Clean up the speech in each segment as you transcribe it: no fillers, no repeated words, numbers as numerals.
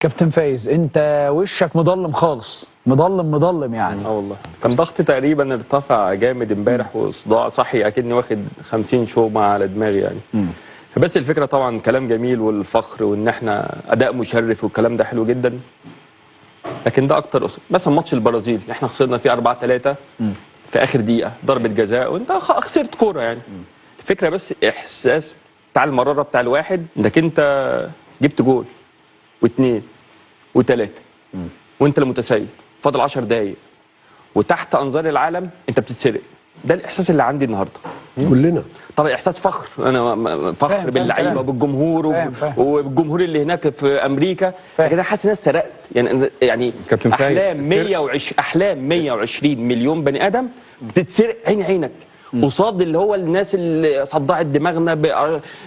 كابتن فايز، انت وشك مضلم خالص، مضلم يعني. والله كان ضغطي تقريبا ارتفع جامد امبارح، وصداع صحي اكني واخد 50 شومه على دماغي يعني. بس الفكره طبعا كلام جميل والفخر وان احنا اداء مشرف والكلام ده حلو جدا، لكن ده اكتر مثلا ماتش البرازيل احنا خسرنا فيه 4-3 في اخر دقيقه ضربه جزاء، وانت خسرت كوره يعني. الفكره بس احساس بتاع المراره بتاع الواحد انك انت جبت جول واثنين وثلاثه وانت المتسيد، فاضل 10 دقايق وتحت انظار العالم انت بتتسرق. ده الاحساس اللي عندي النهارده كلنا. طبعا احساس فخر، انا فخر باللعيبه وبالجمهور وبالجمهور اللي هناك في امريكا، لكن انا حاسس ان انا اتسرقت يعني احلام 120 مليون بني ادم بتتسرق عينك قصاد اللي هو الناس اللي صدعت دماغنا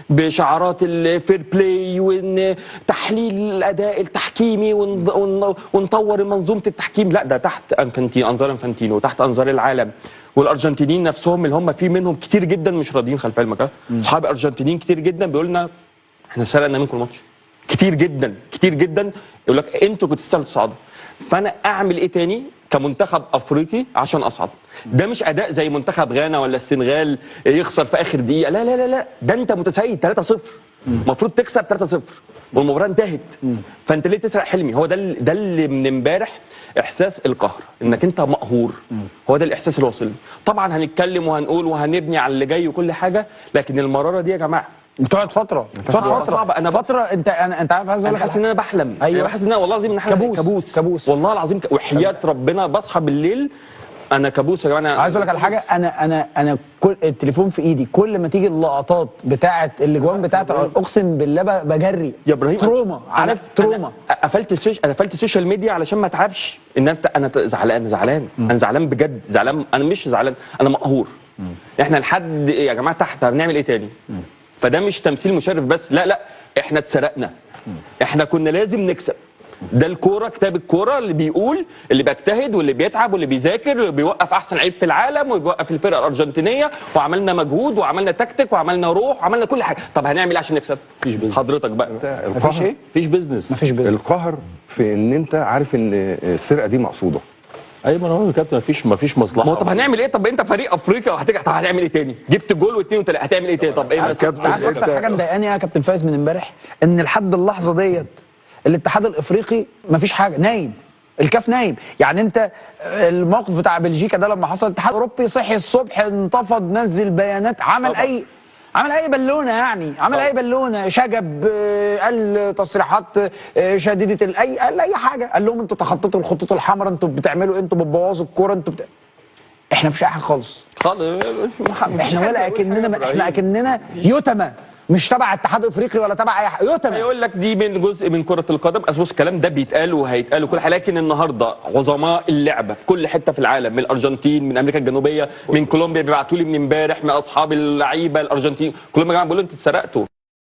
بشعارات الفير بلاي وان تحليل الاداء التحكيمي ونطور منظومه التحكيم. لا، ده تحت انظار انفانتينو وتحت انظار العالم، والارجنتينيين نفسهم اللي هم في منهم كتير جدا مش راضيين. خلف علمك اصحاب ارجنتينيين كتير جدا بيقول لنا احنا سرقنا منكم الماتش كتير جدا، يقول لك انتوا كنتوا تستاهلوا تصعدوا. فانا اعمل ايه تاني كمنتخب افريقي عشان اصعد؟ ده مش اداء زي منتخب غانا ولا السنغال يخسر في اخر دقيقه، لا لا لا لا، ده انت متسيد 3-0، المفروض تكسب 3-0 والمباراه انتهت. فانت ليه تسرق حلمي؟ هو ده اللي من امبارح احساس القهر، انك انت مقهور. هو ده الاحساس اللي وصلني. طبعا هنتكلم وهنقول وهنبني على اللي جاي وكل حاجه، لكن المراره دي يا جماعه بتقعد فتره صعبه. انا فتره انت عارف، عايز اقول لك حاسس ان انا بحلم. أيوة. بحس ان انا والله العظيم ان انا كابوس والله العظيم وحياه ربنا بصحى بالليل انا كابوس يا جماعه. انا عايز اقول لك على حاجه، انا كل التليفون في ايدي، كل ما تيجي اللقطات بتاعه الاجوان بتاعه اقسم بالله بجري يا ابراهيم. تروما، عارف تروما. قفلت السوشيال ميديا علشان ما اتعبش. ان انا زعلان انا زعلان بجد، زعلان. انا مش زعلان، انا مقهور. احنا لحد يا جماعه تحت هنعمل ايه تاني؟ فده مش تمثيل مشرف بس، لا احنا اتسرقنا. احنا كنا لازم نكسب. ده الكوره، كتاب الكوره اللي بيقول اللي بيجتهد واللي بيتعب واللي بيذاكر واللي بيوقف احسن لعيب في العالم وبيوقف الفرقه الارجنتينيه، وعملنا مجهود وعملنا تكتيك وعملنا روح وعملنا كل حاجه. طب هنعمل ايه عشان نكسب؟ مفيش بيزنس حضرتك بقى. مفيش ايه؟ مفيش بيزنس. القهر في ان انت عارف ان السرقه دي مقصوده. ايوه، ما انا بقول يا كابتن مفيش مصلحه. ما هو طب هنعمل ايه؟ طب انت فريق افريقيا طب هنعمل ايه تاني؟ جبت جول واثنين وثلاثه، هتعمل ايه تاني؟ طب ايه عارف اكتر حاجه مضايقاني يا كابتن فايز من امبارح؟ ان لحد اللحظه ديت الاتحاد الافريقي مفيش حاجه، نايم. الكاف نايم. يعني انت الموقف بتاع بلجيكا ده لما حصل، الاتحاد الاوروبي صحي الصبح، انتفض، نزل بيانات، عمل اي بالونه، يعني عمل اي بالونه، شجب، قال تصريحات شديده قال اي حاجه، قال لهم انتوا تخطيتوا الخطوط الحمراء، انتوا بتعملوا، انتوا بتبوظوا الكوره، احنا مفيش اي حاجه خالص. احنا ولا اكننا يتمى، مش تبع اتحاد افريقي ولا تبع اي حاجه، يتمى. يقول لك دي من جزء من كره القدم. بص الكلام ده بيتقال وهيتقال وكل حاجه، لكن النهارده عظماء اللعبه في كل حته في العالم، من الارجنتين، من امريكا الجنوبيه، من كولومبيا، بيبعتوا لي من امبارح من اصحاب اللعيبه الارجنتين كلهم يا جماعه بيقولوا انتوا اتسرقتوا.